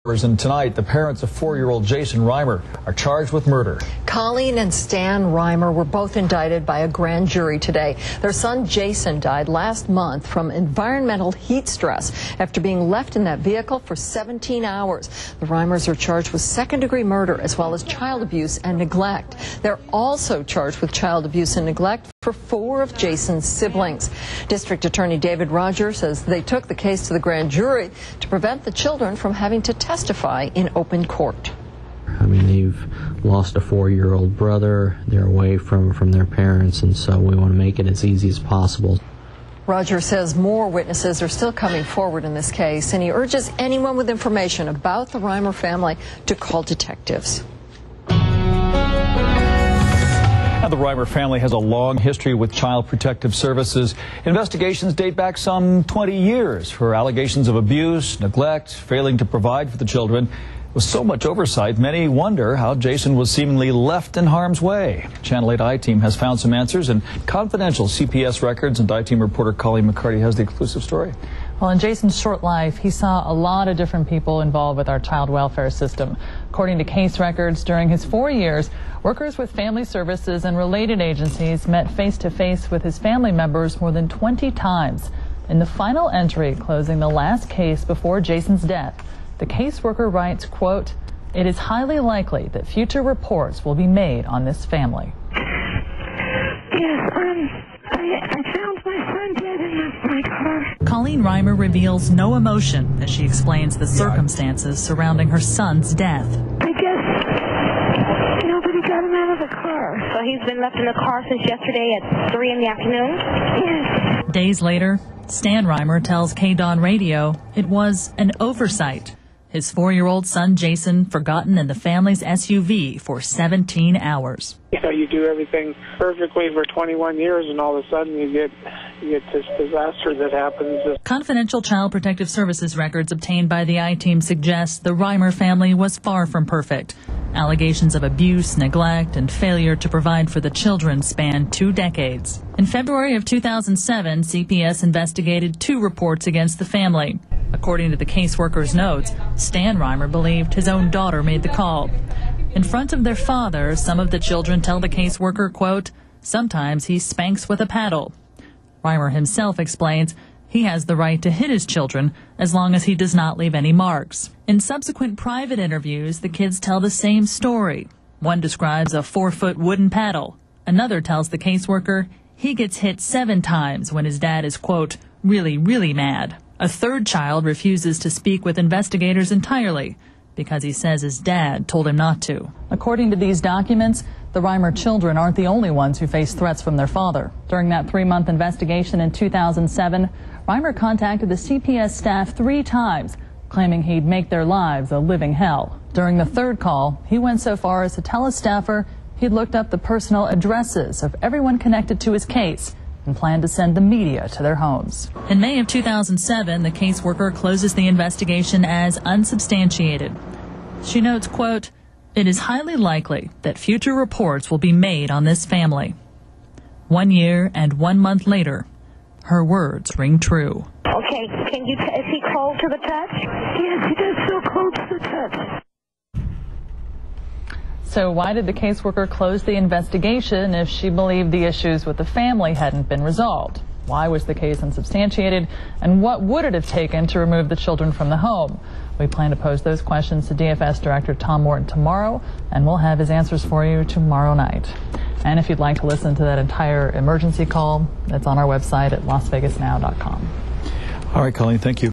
And tonight, the parents of 4-year-old Jason Reimer are charged with murder. Colleen and Stan Reimer were both indicted by a grand jury today. Their son Jason died last month from environmental heat stress after being left in that vehicle for 17 hours. The Reimers are charged with second-degree murder as well as child abuse and neglect. They're also charged with child abuse and neglect for 4 of Jason's siblings. District Attorney David Rogers says they took the case to the grand jury to prevent the children from having to testify in open court. I mean, they've lost a 4-year-old brother. They're away from their parents, and so we want to make it as easy as possible. Rogers says more witnesses are still coming forward in this case, and he urges anyone with information about the Reimer family to call detectives. Now, the Reimer family has a long history with Child Protective Services. Investigations date back some 20 years for allegations of abuse, neglect, failing to provide for the children. With so much oversight, many wonder how Jason was seemingly left in harm's way. Channel 8 I-Team has found some answers in confidential CPS records, and I-Team reporter Colleen McCarty has the exclusive story. Well, in Jason's short life, he saw a lot of different people involved with our child welfare system. According to case records, during his 4 years, workers with family services and related agencies met face-to-face with his family members more than 20 times. In the final entry closing the last case before Jason's death, the caseworker writes, quote, "It is highly likely that future reports will be made on this family." Yes, I found my son dead in my car. Colleen Reimer reveals no emotion as she explains the circumstances surrounding her son's death. I guess nobody got him out of the car. So he's been left in the car since yesterday at 3 in the afternoon? Yes. Days later, Stan Reimer tells KDON Radio it was an oversight. His 4-year-old son Jason forgotten in the family's SUV for 17 hours. You do everything perfectly for 21 years, and all of a sudden you get this disaster that happens. Confidential Child Protective Services records obtained by the I-Team suggest the Reimer family was far from perfect. Allegations of abuse, neglect, and failure to provide for the children spanned 2 decades. In February of 2007, CPS investigated 2 reports against the family. According to the caseworker's notes, Stan Reimer believed his own daughter made the call. In front of their father, some of the children tell the caseworker, quote, "Sometimes he spanks with a paddle." Reimer himself explains he has the right to hit his children as long as he does not leave any marks. In subsequent private interviews, the kids tell the same story. One describes a 4-foot wooden paddle. Another tells the caseworker he gets hit 7 times when his dad is, quote, really, really mad. A third child refuses to speak with investigators entirely because he says his dad told him not to. According to these documents, the Reimer children aren't the only ones who face threats from their father. During that 3-month investigation in 2007, Reimer contacted the CPS staff 3 times, claiming he'd make their lives a living hell. During the 3rd call, he went so far as to tell a staffer he'd looked up the personal addresses of everyone connected to his case and planned to send the media to their homes. In May of 2007, the caseworker closes the investigation as unsubstantiated. She notes, quote, "It is highly likely that future reports will be made on this family." 1 year and 1 month later, her words ring true. Okay, is he cold to the touch? Yes, he is so cold to the touch. So why did the caseworker close the investigation if she believed the issues with the family hadn't been resolved? Why was the case unsubstantiated? And what would it have taken to remove the children from the home? We plan to pose those questions to DFS Director Tom Morton tomorrow, and we'll have his answers for you tomorrow night. And if you'd like to listen to that entire emergency call, it's on our website at lasvegasnow.com. All right, Colleen, thank you.